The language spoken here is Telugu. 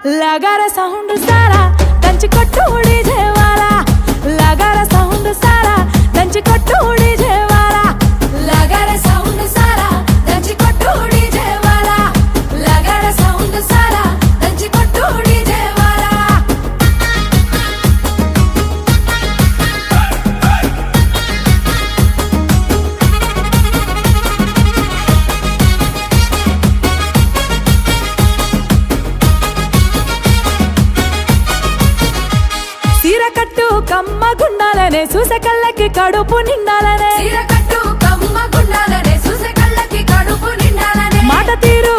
लगारा साउंड सारा దంచి కొట్టు डीजे वाला लगारा साउंड सारा దంచి కొట్టు डीजे वाला लगारा साउंड सारा దంచి కొట్టు डीजे वाला लगारा साउंड सारा దంచి కొట్టు डीजे वाला సీరకట్టు కమ్మ గుండాలనే చూసే కళ్ళకి కడుపు నిండాలనే సీరకట్టు కమ్మ గుండాలనే చూసే కళ్ళకి కడుపు నిండాలనే మాట తీరు